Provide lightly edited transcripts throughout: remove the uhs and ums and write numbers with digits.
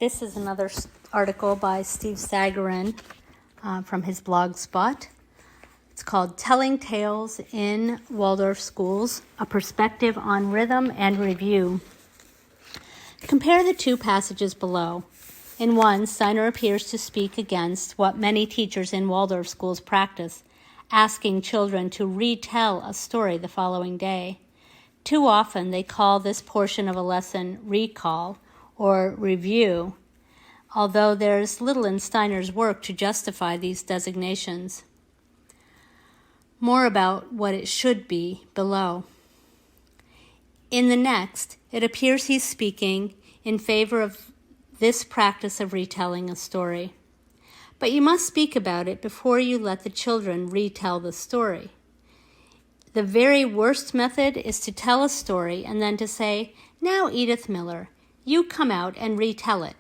This is another article by Steve Sagarin from his blog Spot. It's called Telling Tales in Waldorf Schools, A Perspective on Rhythm and Review. Compare the two passages below. In one, Steiner appears to speak against what many teachers in Waldorf schools practice, asking children to retell a story the following day. Too often they call this portion of a lesson recall or review, although there's little in Steiner's work to justify these designations. More about what it should be below. In the next, it appears he's speaking in favor of this practice of retelling a story. But you must speak about it before you let the children retell the story. The very worst method is to tell a story and then to say, "Now, Edith Miller, you come out and retell it."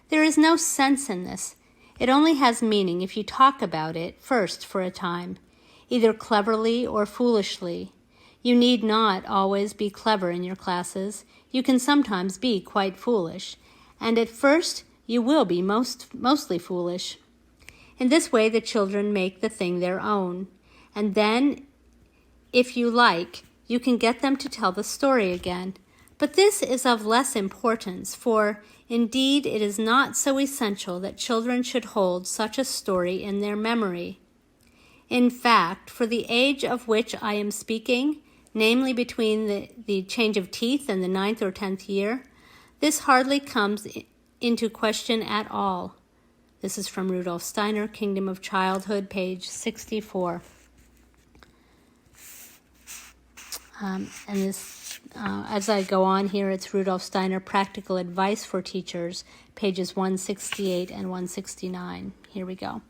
There is no sense in this. It only has meaning if you talk about it first for a time, either cleverly or foolishly. You need not always be clever in your classes. You can sometimes be quite foolish, and at first you will be mostly foolish. In this way, the children make the thing their own, and then, if you like, you can get them to tell the story again. But this is of less importance, for indeed it is not so essential that children should hold such a story in their memory. In fact, for the age of which I am speaking, namely between the change of teeth and the 9th or 10th year, this hardly comes into question at all. This is from Rudolf Steiner, Kingdom of Childhood, page 64. As I go on here, it's Rudolf Steiner, Practical Advice for Teachers, pages 168 and 169. Here we go.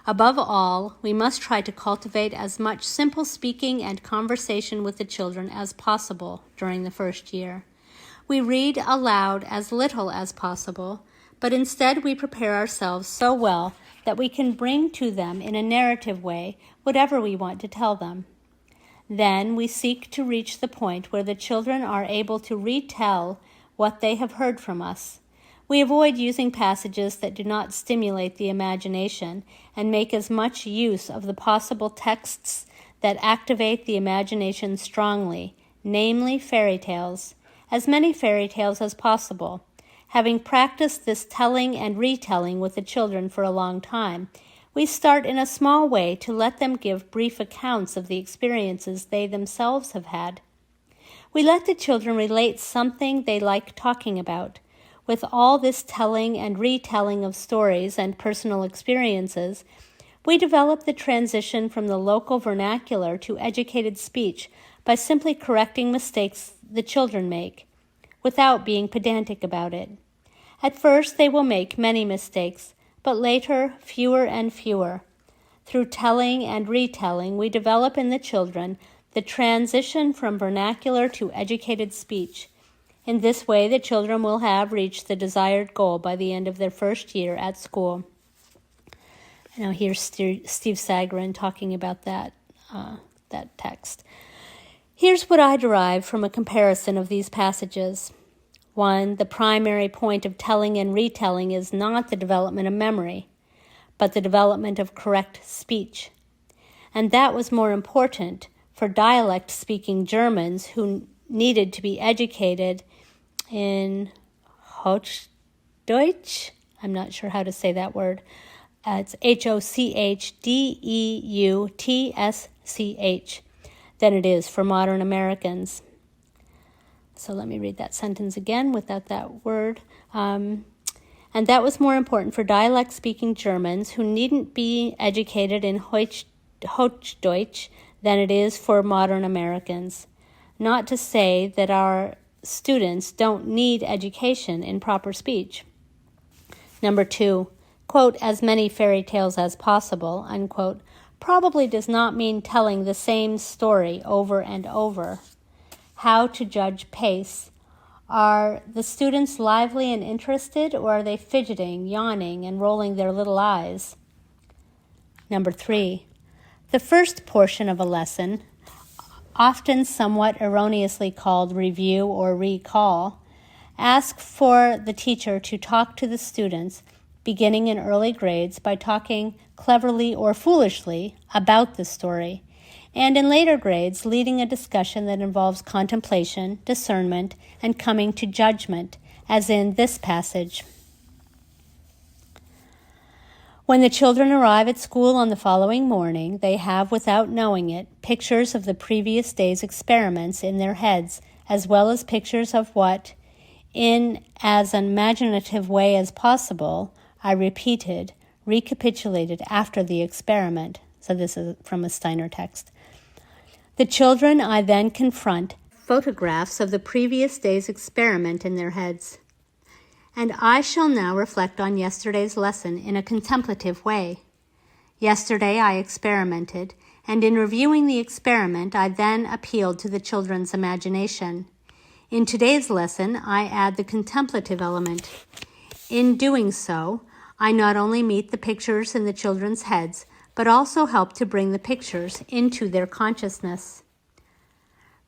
Above all, we must try to cultivate as much simple speaking and conversation with the children as possible during the first year. We read aloud as little as possible, but instead we prepare ourselves so well that we can bring to them in a narrative way whatever we want to tell them. Then we seek to reach the point where the children are able to retell what they have heard from us. We avoid using passages that do not stimulate the imagination and make as much use of the possible texts that activate the imagination strongly, namely fairy tales, as many fairy tales as possible. Having practiced this telling and retelling with the children for a long time, we start in a small way to let them give brief accounts of the experiences they themselves have had. We let the children relate something they like talking about. With all this telling and retelling of stories and personal experiences, we develop the transition from the local vernacular to educated speech by simply correcting mistakes the children make, without being pedantic about it. At first, they will make many mistakes, but later, fewer and fewer. Through telling and retelling, we develop in the children the transition from vernacular to educated speech. In this way, the children will have reached the desired goal by the end of their first year at school. Now here's Steve Sagarin talking about that text. Here's what I derive from a comparison of these passages. 1, the primary point of telling and retelling is not the development of memory, but the development of correct speech. And that was more important for dialect-speaking Germans who needed to be educated in Hochdeutsch. I'm not sure how to say that word. It's Hochdeutsch than it is for modern Americans. So let me read that sentence again without that word. And that was more important for dialect-speaking Germans who needn't be educated in Hochdeutsch than it is for modern Americans. Not to say that our students don't need education in proper speech. Number 2, quote, as many fairy tales as possible, unquote, probably does not mean telling the same story over and over. How to judge pace. Are the students lively and interested, or are they fidgeting, yawning, and rolling their little eyes? Number 3, the first portion of a lesson, often somewhat erroneously called review or recall, Ask for the teacher to talk to the students beginning in early grades by talking cleverly or foolishly about the story, and in later grades leading a discussion that involves contemplation, discernment, and coming to judgment, as in this passage. When the children arrive at school on the following morning, they have, without knowing it, pictures of the previous day's experiments in their heads, as well as pictures of what, in as imaginative way as possible, I recapitulated after the experiment. So this is from a Steiner text. The children I then confront photographs of the previous day's experiment in their heads. And I shall now reflect on yesterday's lesson in a contemplative way. Yesterday I experimented, and in reviewing the experiment, I then appealed to the children's imagination. In today's lesson, I add the contemplative element. In doing so, I not only meet the pictures in the children's heads, but also help to bring the pictures into their consciousness.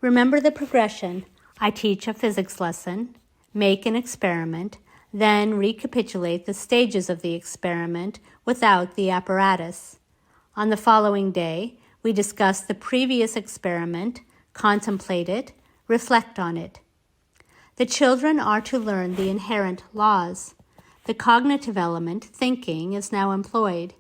Remember the progression. I teach a physics lesson, make an experiment, then recapitulate the stages of the experiment without the apparatus. On the following day, we discuss the previous experiment, contemplate it, reflect on it. The children are to learn the inherent laws. The cognitive element, thinking, is now employed.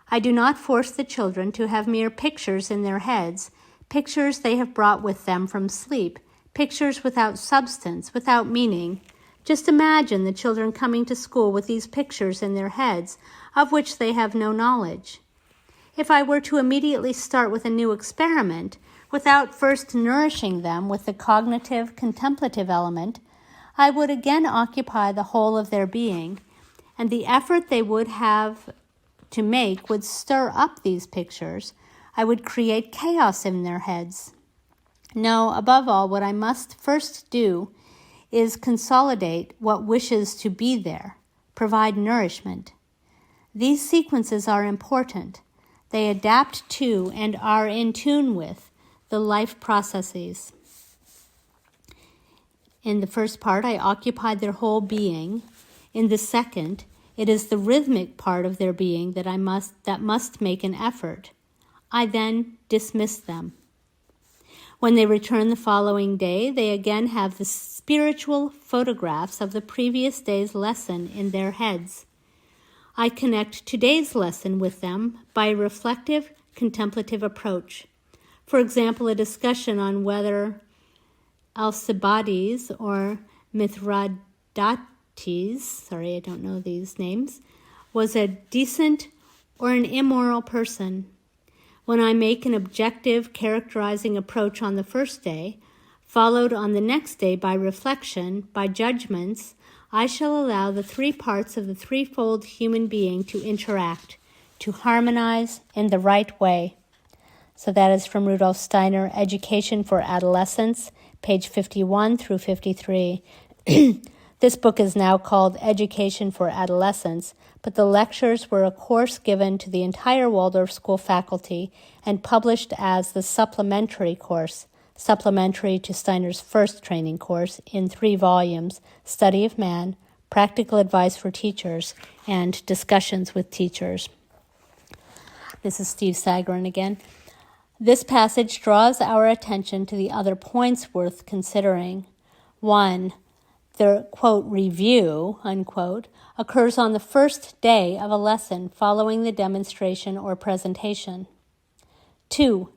I do not force the children to have mere pictures in their heads, pictures they have brought with them from sleep, pictures without substance, without meaning. Just imagine the children coming to school with these pictures in their heads, of which they have no knowledge. If I were to immediately start with a new experiment, without first nourishing them with the cognitive, contemplative element, I would again occupy the whole of their being, and the effort they would have to make would stir up these pictures. I would create chaos in their heads. No, above all, what I must first do is consolidate what wishes to be there, provide nourishment. These sequences are important. They adapt to and are in tune with the life processes. In the first part, I occupied their whole being. In the second, it is the rhythmic part of their being that must make an effort. I then dismiss them. When they return the following day, they again have the spiritual photographs of the previous day's lesson in their heads. I connect today's lesson with them by a reflective, contemplative approach. For example, a discussion on whether Alcibiades or Mithridates, sorry, I don't know these names, was a decent or an immoral person. When I make an objective, characterizing approach on the first day, followed on the next day by reflection, by judgments, I shall allow the three parts of the threefold human being to interact, to harmonize in the right way. So that is from Rudolf Steiner, Education for Adolescence, page 51 through 53. This book is now called Education for Adolescence, but the lectures were a course given to the entire Waldorf School faculty and published as the supplementary course, supplementary to Steiner's first training course in 3 volumes, Study of Man, Practical Advice for Teachers, and Discussions with Teachers. This is Steve Sagarin again. This passage draws our attention to the other points worth considering. 1. The, quote, review, unquote, occurs on the first day of a lesson following the demonstration or presentation. 2.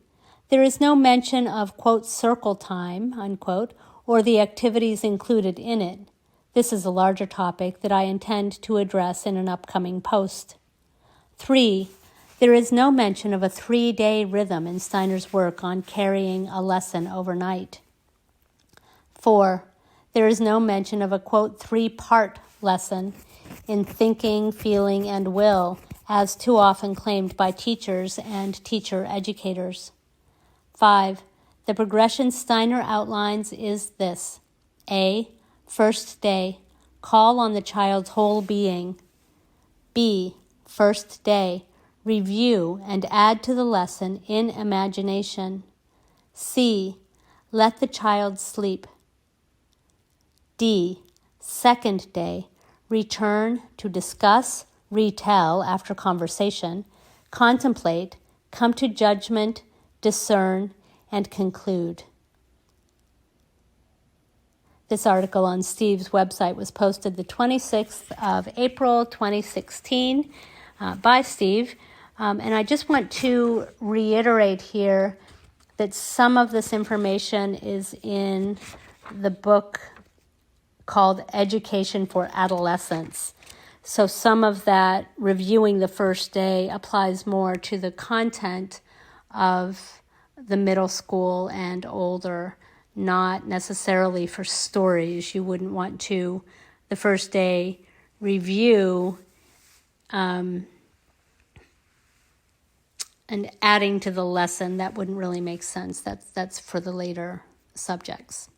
There is no mention of, quote, circle time, unquote, or the activities included in it. This is a larger topic that I intend to address in an upcoming post. 3. There is no mention of a 3-day rhythm in Steiner's work on carrying a lesson overnight. 4. There is no mention of a, quote, 3-part lesson in thinking, feeling, and will, as too often claimed by teachers and teacher educators. 5. The progression Steiner outlines is this. A. First day. Call on the child's whole being. B. First day. Review and add to the lesson in imagination. C. Let the child sleep. D. Second day, return to discuss, retell after conversation, contemplate, come to judgment, discern, and conclude. This article on Steve's website was posted the 26th of April, 2016 by Steve. And I just want to reiterate here that some of this information is in the book called Education for Adolescents. So some of that reviewing the first day applies more to the content of the middle school and older, not necessarily for stories. You wouldn't want to, the first day, review and adding to the lesson. That wouldn't really make sense. That's for the later subjects.